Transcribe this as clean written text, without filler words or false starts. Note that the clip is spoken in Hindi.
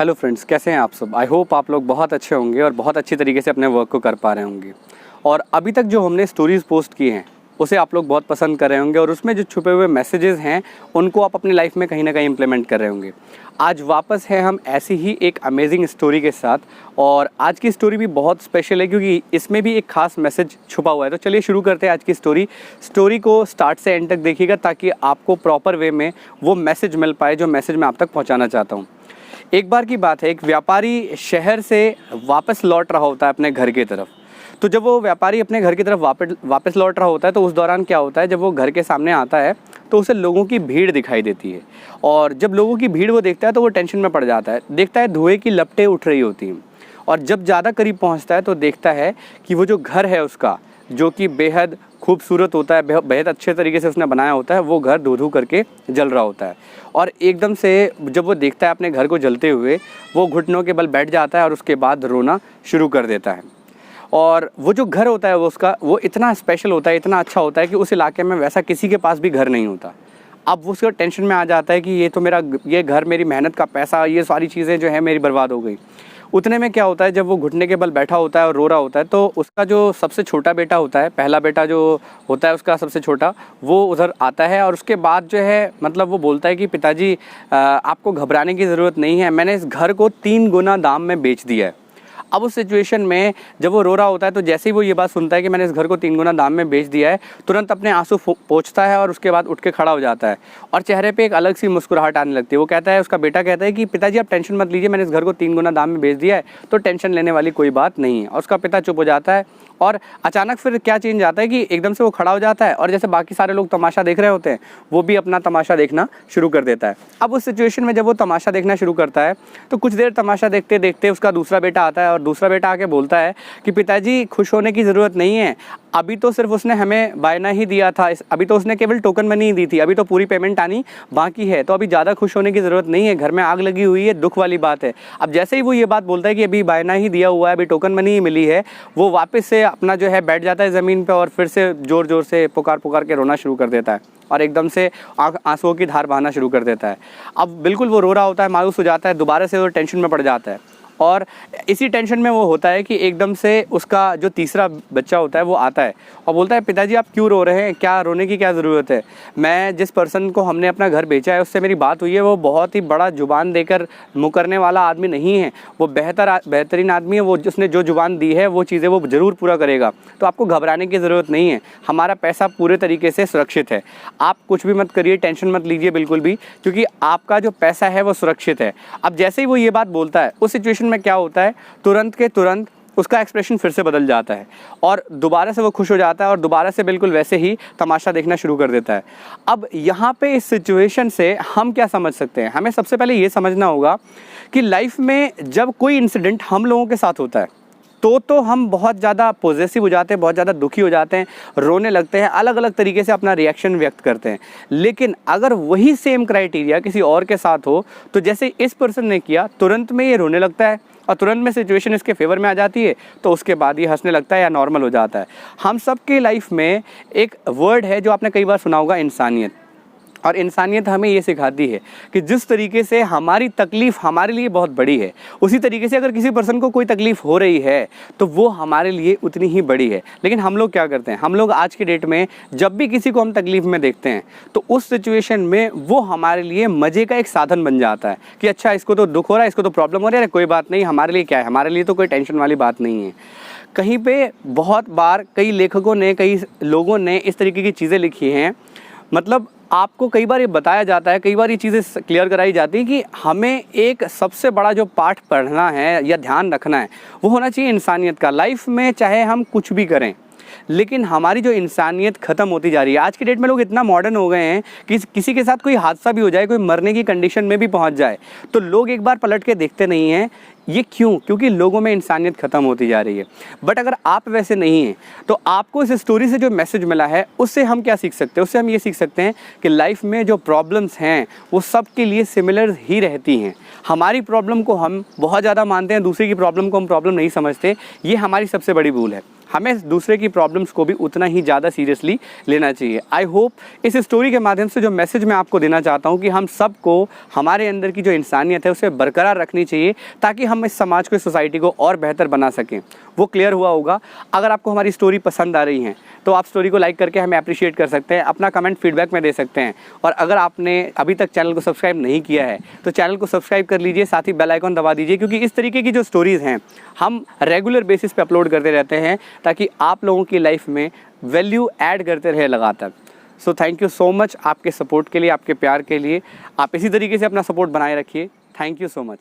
हेलो फ्रेंड्स, कैसे हैं आप सब। आई होप आप लोग बहुत अच्छे होंगे और बहुत अच्छी तरीके से अपने वर्क को कर पा रहे होंगे। और अभी तक जो हमने स्टोरीज़ पोस्ट की हैं उसे आप लोग बहुत पसंद कर रहे होंगे और उसमें जो छुपे हुए मैसेजेस हैं उनको आप अपनी लाइफ में कहीं ना कहीं इंप्लीमेंट कर रहे होंगे। आज वापस है हम ऐसी ही एक अमेजिंग स्टोरी के साथ, और आज की स्टोरी भी बहुत स्पेशल है क्योंकि इसमें भी एक खास मैसेज छुपा हुआ है। तो चलिए शुरू करते हैं आज की स्टोरी को स्टार्ट से एंड तक देखिएगा ताकि आपको प्रॉपर वे में वो मैसेज मिल पाए जो मैसेज मैं आप तक पहुँचाना चाहता हूँ। एक बार की बात है, एक व्यापारी शहर से वापस लौट रहा होता है अपने घर की तरफ। तो जब वो व्यापारी अपने घर की तरफ वापस लौट रहा होता है तो उस दौरान क्या होता है, जब वो घर के सामने आता है तो उसे लोगों की भीड़ दिखाई देती है। और जब लोगों की भीड़ वो देखता है तो वो टेंशन में पड़ जाता है। देखता है धुएं की लपटें उठ रही होती हैं, और जब ज़्यादा करीब पहुँचता है तो देखता है कि वो जो घर है उसका, जो कि बेहद खूबसूरत होता है, बेहद अच्छे तरीके से उसने बनाया होता है, वो घर धू धू करके जल रहा होता है। और एकदम से जब वो देखता है अपने घर को जलते हुए, वो घुटनों के बल बैठ जाता है और उसके बाद रोना शुरू कर देता है। और वो जो घर होता है वो इतना स्पेशल होता है, इतना अच्छा होता है कि उस इलाके में वैसा किसी के पास भी घर नहीं होता। अब वो उसका टेंशन में आ जाता है कि ये घर मेरी मेहनत का पैसा, ये सारी चीज़ें जो है मेरी बर्बाद हो गई। उतने में क्या होता है, जब वो घुटने के बल बैठा होता है और रो रहा होता है तो उसका जो सबसे छोटा बेटा होता है, पहला बेटा जो होता है उसका सबसे छोटा, वो उधर आता है। और उसके बाद जो है मतलब वो बोलता है कि पिताजी आपको घबराने की ज़रूरत नहीं है, मैंने इस घर को 3 गुना दाम में बेच दिया है। अब उस सिचुएशन में जब वो रो रहा होता है तो जैसे ही वो ये बात सुनता है कि मैंने इस घर को 3 गुना दाम में बेच दिया है, तुरंत अपने आंसू पोंछता है और उसके बाद उठ के खड़ा हो जाता है और चेहरे पे एक अलग सी मुस्कुराहट आने लगती है। वो कहता है, उसका बेटा कहता है कि पिताजी आप टेंशन मत लीजिए, मैंने इस घर को 3 गुना दाम में बेच दिया है, तो टेंशन लेने वाली कोई बात नहीं है। और उसका पिता चुप हो जाता है और अचानक फिर क्या चेंज आता है कि एकदम से वो खड़ा हो जाता है और जैसे बाकी सारे लोग तमाशा देख रहे होते हैं वो भी अपना तमाशा देखना शुरू कर देता है। अब उस सिचुएशन में जब वो तमाशा देखना शुरू करता है तो कुछ देर तमाशा देखते देखते उसका दूसरा बेटा आता है और दूसरा बेटा आके बोलता है कि पिताजी खुश होने की ज़रूरत नहीं है, अभी तो सिर्फ उसने हमें बायना ही दिया था, अभी तो उसने केवल टोकन मनी ही दी थी, अभी तो पूरी पेमेंट आनी बाकी है, तो अभी ज़्यादा खुश होने की ज़रूरत नहीं है, घर में आग लगी हुई है, दुख वाली बात है। अब जैसे ही वो ये बात बोलता है कि अभी बायना ही दिया हुआ है, अभी टोकन मनी ही मिली है, वो वापस से अपना जो है बैठ जाता है ज़मीन पर और फिर से ज़ोर ज़ोर से पुकार के रोना शुरू कर देता है और एकदम से आंसुओं की धार बहाना शुरू कर देता है। अब बिल्कुल वो रो रहा होता है, मायूस हो जाता है, दोबारा से वो टेंशन में पड़ जाता है। और इसी टेंशन में वो होता है कि एकदम से उसका जो तीसरा बच्चा होता है वो आता है और बोलता है, पिताजी आप क्यों रो रहे हैं, क्या रोने की क्या ज़रूरत है, मैं जिस पर्सन को हमने अपना घर बेचा है उससे मेरी बात हुई है, वो बहुत ही बड़ा जुबान देकर मुकरने वाला आदमी नहीं है, वो बेहतरीन आदमी है, वो उसने जो जुबान दी है वो चीज़ें वो ज़रूर पूरा करेगा, तो आपको घबराने की ज़रूरत नहीं है, हमारा पैसा पूरे तरीके से सुरक्षित है, आप कुछ भी मत करिए, टेंशन मत लीजिए बिल्कुल भी, क्योंकि आपका जो पैसा है वो सुरक्षित है। अब जैसे ही वो ये बात बोलता है उस सिचुएशन में क्या होता है, तुरंत के तुरंत उसका एक्सप्रेशन फिर से बदल जाता है और दोबारा से वो खुश हो जाता है और दोबारा से बिल्कुल वैसे ही तमाशा देखना शुरू कर देता है। अब यहाँ पे इस सिचुएशन से हम क्या समझ सकते हैं, हमें सबसे पहले ये समझना होगा कि लाइफ में जब कोई इंसिडेंट हम लोगों के साथ होता है तो हम बहुत ज़्यादा पॉजिटिव हो जाते हैं, बहुत ज़्यादा दुखी हो जाते हैं, रोने लगते हैं, अलग अलग तरीके से अपना रिएक्शन व्यक्त करते हैं। लेकिन अगर वही सेम क्राइटेरिया किसी और के साथ हो तो जैसे इस पर्सन ने किया, तुरंत में ये रोने लगता है और तुरंत में सिचुएशन इसके फेवर में आ जाती है, तो उसके बाद ये हंसने लगता है या नॉर्मल हो जाता है। हम सब के लाइफ में एक वर्ड है जो आपने कई बार सुना होगा, इंसानियत। और इंसानियत हमें ये सिखाती है कि जिस तरीके से हमारी तकलीफ़ हमारे लिए बहुत बड़ी है, उसी तरीके से अगर किसी पर्सन को कोई तकलीफ़ हो रही है तो वो हमारे लिए उतनी ही बड़ी है। लेकिन हम लोग क्या करते हैं, हम लोग आज के डेट में जब भी किसी को हम तकलीफ़ में देखते हैं तो उस सिचुएशन में वो हमारे लिए मज़े का एक साधन बन जाता है कि अच्छा इसको तो दुख हो रहा है, इसको तो प्रॉब्लम हो रहा है, कोई बात नहीं, हमारे लिए क्या है, हमारे लिए तो कोई टेंशन वाली बात नहीं है। कहीं पे बहुत बार कई लेखकों ने, कई लोगों ने इस तरीके की चीज़ें लिखी हैं, मतलब आपको कई बार ये बताया जाता है, कई बार ये चीज़ें क्लियर कराई जाती है कि हमें एक सबसे बड़ा जो पाठ पढ़ना है या ध्यान रखना है वो होना चाहिए इंसानियत का। लाइफ में चाहे हम कुछ भी करें लेकिन हमारी जो इंसानियत ख़त्म होती जा रही है। आज की डेट में लोग इतना मॉडर्न हो गए हैं कि किसी के साथ कोई हादसा भी हो जाए, कोई मरने की कंडीशन में भी पहुंच जाए तो लोग एक बार पलट के देखते नहीं हैं। ये क्यों? क्योंकि लोगों में इंसानियत ख़त्म होती जा रही है। बट अगर आप वैसे नहीं हैं तो आपको इस स्टोरी से जो मैसेज मिला है उससे हम क्या सीख सकते हैं? उससे हम ये सीख सकते हैं कि लाइफ में जो प्रॉब्लम्स हैं वो सबके लिए सिमिलर ही रहती हैं। हमारी प्रॉब्लम को हम बहुत ज़्यादा मानते हैं, दूसरे की प्रॉब्लम को हम प्रॉब्लम नहीं समझते, ये हमारी सबसे बड़ी भूल है। हमें दूसरे की प्रॉब्लम्स को भी उतना ही ज़्यादा सीरियसली लेना चाहिए। आई होप इस स्टोरी के माध्यम से जो मैसेज मैं आपको देना चाहता हूँ कि हम सबको हमारे अंदर की जो इंसानियत है उसे बरकरार रखनी चाहिए, ताकि हम इस समाज को, इस सोसाइटी को और बेहतर बना सकें। वो क्लियर हुआ होगा। अगर आपको हमारी स्टोरी पसंद आ रही है तो आप स्टोरी को लाइक करके हमें अप्रिशिएट कर सकते हैं, अपना कमेंट फीडबैक में दे सकते हैं। और अगर आपने अभी तक चैनल को सब्सक्राइब नहीं किया है तो चैनल को सब्सक्राइब कर लीजिए, साथ ही बेल आइकन दबा दीजिए, क्योंकि इस तरीके की जो स्टोरीज़ हैं हम रेगुलर बेसिस पे अपलोड करते रहते हैं, ताकि आप लोगों की लाइफ में वैल्यू ऐड करते रहे लगातार। So thank you so much आपके सपोर्ट के लिए, आपके प्यार के लिए। आप इसी तरीके से अपना सपोर्ट बनाए रखिए। Thank you so much.